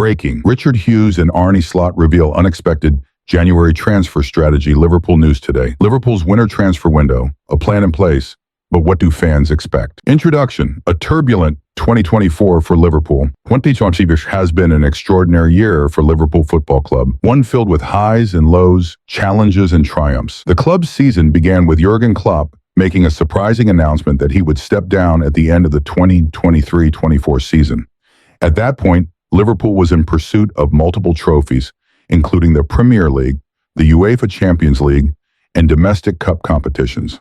Breaking. Richard Hughes and Arne Slot reveal unexpected January transfer strategy. Liverpool news today. Liverpool's winter transfer window, a plan in place, but what do fans expect? Introduction. A turbulent 2024 for Liverpool. 2024 has been an extraordinary year for Liverpool Football Club, one filled with highs and lows, challenges and triumphs. The club's season began with Jurgen Klopp making a surprising announcement that he would step down at the end of the 2023-24 season. At that point, Liverpool was in pursuit of multiple trophies, including the Premier League, the UEFA Champions League, and domestic cup competitions.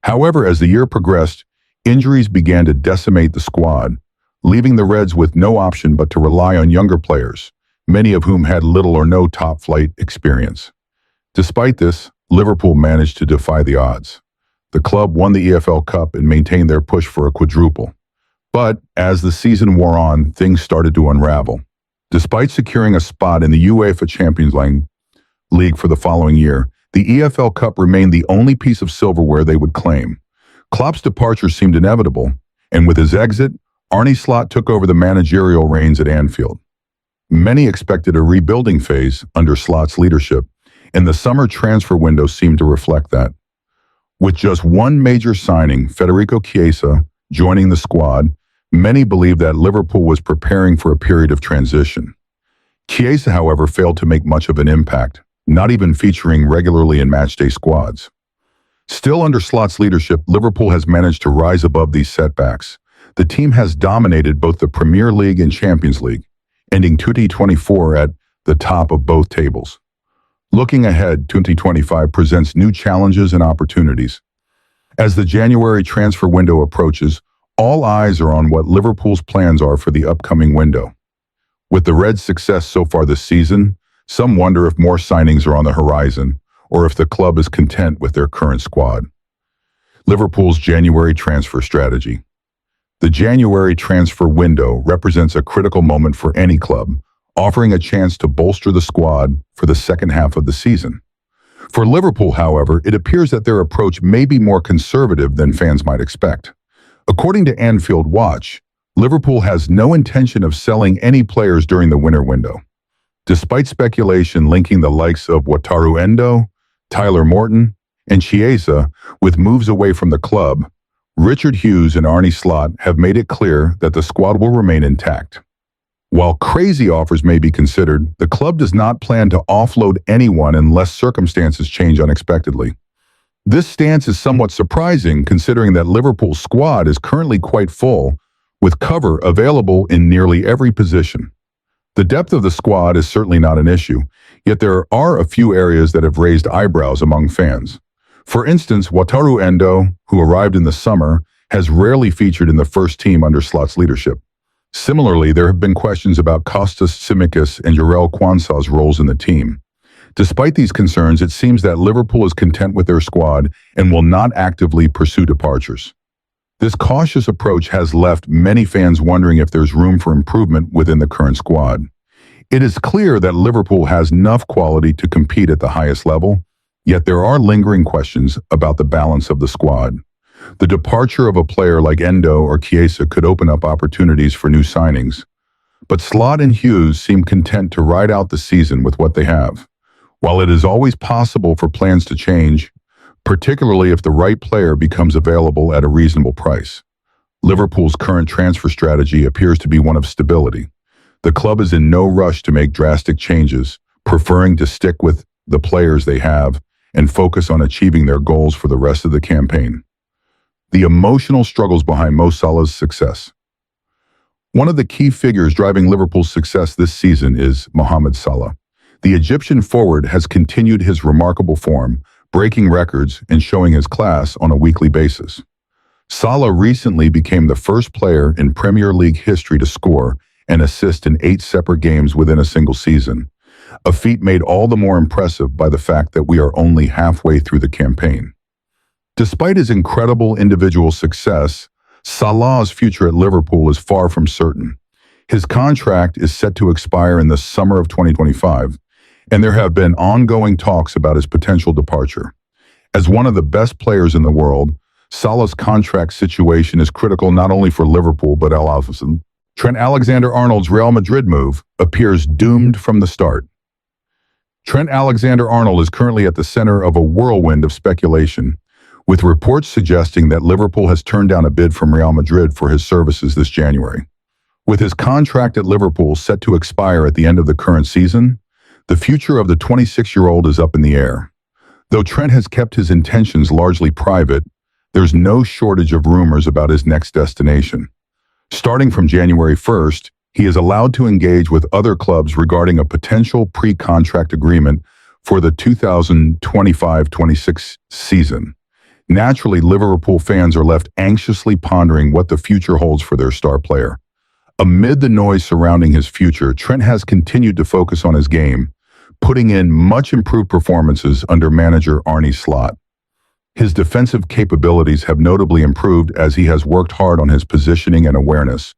However, as the year progressed, injuries began to decimate the squad, leaving the Reds with no option but to rely on younger players, many of whom had little or no top-flight experience. Despite this, Liverpool managed to defy the odds. The club won the EFL Cup and maintained their push for a quadruple. But as the season wore on, things started to unravel. Despite securing a spot in the UEFA Champions League for the following year, the EFL Cup remained the only piece of silverware they would claim. Klopp's departure seemed inevitable, and with his exit, Arne Slot took over the managerial reins at Anfield. Many expected a rebuilding phase under Slot's leadership, and the summer transfer window seemed to reflect that. With just one major signing, Federico Chiesa, joining the squad, many believed that Liverpool was preparing for a period of transition. Chiesa, however, failed to make much of an impact, not even featuring regularly in matchday squads. Still under Slot's leadership, Liverpool has managed to rise above these setbacks. The team has dominated both the Premier League and Champions League, ending 2024 at the top of both tables. Looking ahead, 2025 presents new challenges and opportunities. As the January transfer window approaches, all eyes are on what Liverpool's plans are for the upcoming window. With the Reds' success so far this season, some wonder if more signings are on the horizon or if the club is content with their current squad. Liverpool's January transfer strategy. The January transfer window represents a critical moment for any club, offering a chance to bolster the squad for the second half of the season. For Liverpool, however, it appears that their approach may be more conservative than fans might expect. According to Anfield Watch, Liverpool has no intention of selling any players during the winter window. Despite speculation linking the likes of Wataru Endo, Tyler Morton, and Chiesa with moves away from the club, Richard Hughes and Arne Slot have made it clear that the squad will remain intact. While crazy offers may be considered, the club does not plan to offload anyone unless circumstances change unexpectedly. This stance is somewhat surprising considering that Liverpool's squad is currently quite full, with cover available in nearly every position. The depth of the squad is certainly not an issue, yet there are a few areas that have raised eyebrows among fans. For instance, Wataru Endo, who arrived in the summer, has rarely featured in the first team under Slot's leadership. Similarly, there have been questions about Kostas Tsimikas and Jarell Quansah's roles in the team. Despite these concerns, it seems that Liverpool is content with their squad and will not actively pursue departures. This cautious approach has left many fans wondering if there's room for improvement within the current squad. It is clear that Liverpool has enough quality to compete at the highest level, yet there are lingering questions about the balance of the squad. The departure of a player like Endo or Chiesa could open up opportunities for new signings, but Slot and Hughes seem content to ride out the season with what they have. While it is always possible for plans to change, particularly if the right player becomes available at a reasonable price, Liverpool's current transfer strategy appears to be one of stability. The club is in no rush to make drastic changes, preferring to stick with the players they have and focus on achieving their goals for the rest of the campaign. The emotional struggles behind Mo Salah's success. One of the key figures driving Liverpool's success this season is Mohamed Salah. The Egyptian forward has continued his remarkable form, breaking records and showing his class on a weekly basis. Salah recently became the first player in Premier League history to score and assist in 8 separate games within a single season, a feat made all the more impressive by the fact that we are only halfway through the campaign. Despite his incredible individual success, Salah's future at Liverpool is far from certain. His contract is set to expire in the summer of 2025, and there have been ongoing talks about his potential departure. As one of the best players in the world, Salah's contract situation is critical not only for Liverpool but LFCTraining. Trent Alexander-Arnold's Real Madrid move appears doomed from the start. Trent Alexander-Arnold is currently at the center of a whirlwind of speculation, with reports suggesting that Liverpool has turned down a bid from Real Madrid for his services this January. With his contract at Liverpool set to expire at the end of the current season, the future of the 26-year-old is up in the air. Though Trent has kept his intentions largely private, there's no shortage of rumors about his next destination. Starting from January 1st, he is allowed to engage with other clubs regarding a potential pre-contract agreement for the 2025-26 season. Naturally, Liverpool fans are left anxiously pondering what the future holds for their star player. Amid the noise surrounding his future, Trent has continued to focus on his game, putting in much improved performances under manager Arne Slot. His defensive capabilities have notably improved as he has worked hard on his positioning and awareness,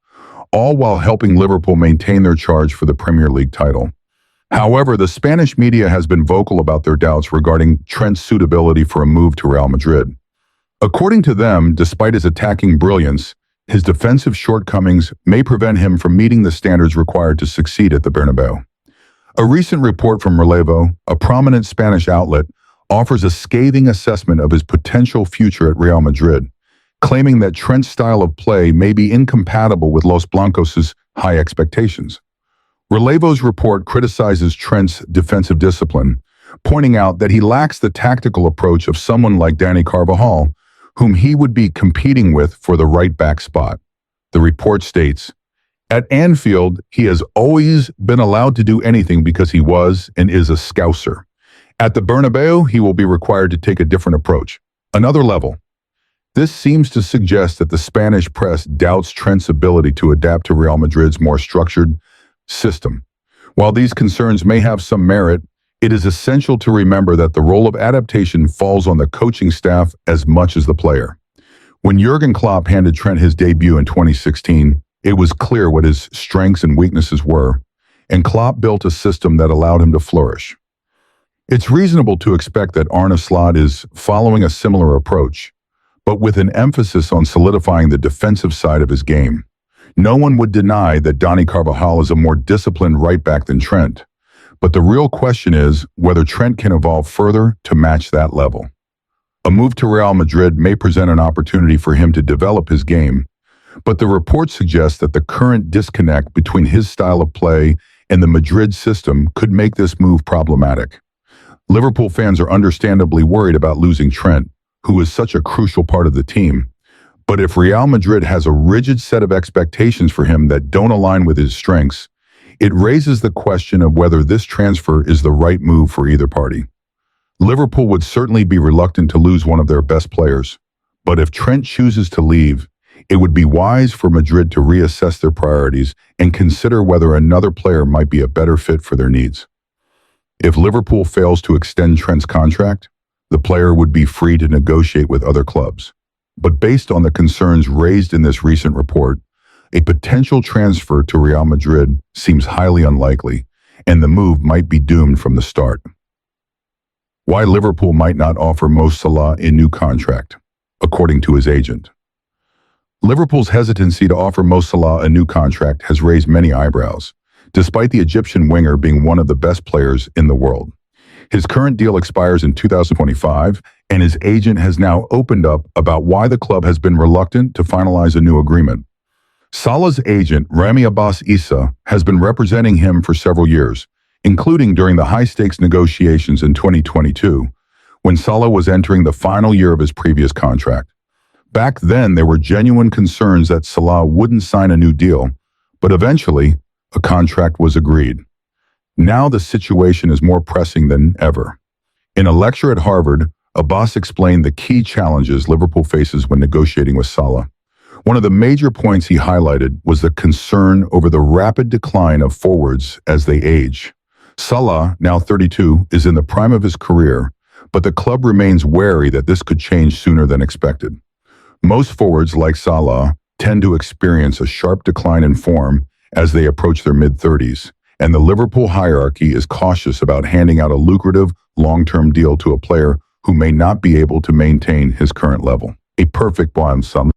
all while helping Liverpool maintain their charge for the Premier League title. However, the Spanish media has been vocal about their doubts regarding Trent's suitability for a move to Real Madrid. According to them, despite his attacking brilliance, his defensive shortcomings may prevent him from meeting the standards required to succeed at the Bernabeu. A recent report from Relevo, a prominent Spanish outlet, offers a scathing assessment of his potential future at Real Madrid, claiming that Trent's style of play may be incompatible with Los Blancos' high expectations. Relevo's report criticizes Trent's defensive discipline, pointing out that he lacks the tactical approach of someone like Dani Carvajal, whom he would be competing with for the right-back spot. The report states, "At Anfield, he has always been allowed to do anything because he was and is a Scouser. At the Bernabeu, he will be required to take a different approach, another level." This seems to suggest that the Spanish press doubts Trent's ability to adapt to Real Madrid's more structured system. While these concerns may have some merit, it is essential to remember that the role of adaptation falls on the coaching staff as much as the player. When Jurgen Klopp handed Trent his debut in 2016, it was clear what his strengths and weaknesses were, and Klopp built a system that allowed him to flourish. It's reasonable to expect that Arne Slot is following a similar approach, but with an emphasis on solidifying the defensive side of his game. No one would deny that Dani Carvajal is a more disciplined right-back than Trent, but the real question is whether Trent can evolve further to match that level. A move to Real Madrid may present an opportunity for him to develop his game, but the report suggests that the current disconnect between his style of play and the Madrid system could make this move problematic. Liverpool fans are understandably worried about losing Trent, who is such a crucial part of the team. But if Real Madrid has a rigid set of expectations for him that don't align with his strengths, it raises the question of whether this transfer is the right move for either party. Liverpool would certainly be reluctant to lose one of their best players, but if Trent chooses to leave, it would be wise for Madrid to reassess their priorities and consider whether another player might be a better fit for their needs. If Liverpool fails to extend Trent's contract, the player would be free to negotiate with other clubs. But based on the concerns raised in this recent report, a potential transfer to Real Madrid seems highly unlikely, and the move might be doomed from the start. Why Liverpool might not offer Mo Salah a new contract, according to his agent. Liverpool's hesitancy to offer Mo Salah a new contract has raised many eyebrows, despite the Egyptian winger being one of the best players in the world. His current deal expires in 2025, and his agent has now opened up about why the club has been reluctant to finalize a new agreement. Salah's agent, Rami Abbas Issa, has been representing him for several years, including during the high-stakes negotiations in 2022, when Salah was entering the final year of his previous contract. Back then, there were genuine concerns that Salah wouldn't sign a new deal, but eventually, a contract was agreed. Now the situation is more pressing than ever. In a lecture at Harvard, Abbas explained the key challenges Liverpool faces when negotiating with Salah. One of the major points he highlighted was the concern over the rapid decline of forwards as they age. Salah, now 32, is in the prime of his career, but the club remains wary that this could change sooner than expected. Most forwards, like Salah, tend to experience a sharp decline in form as they approach their mid-30s, and the Liverpool hierarchy is cautious about handing out a lucrative, long-term deal to a player who may not be able to maintain his current level. A perfect blonde son.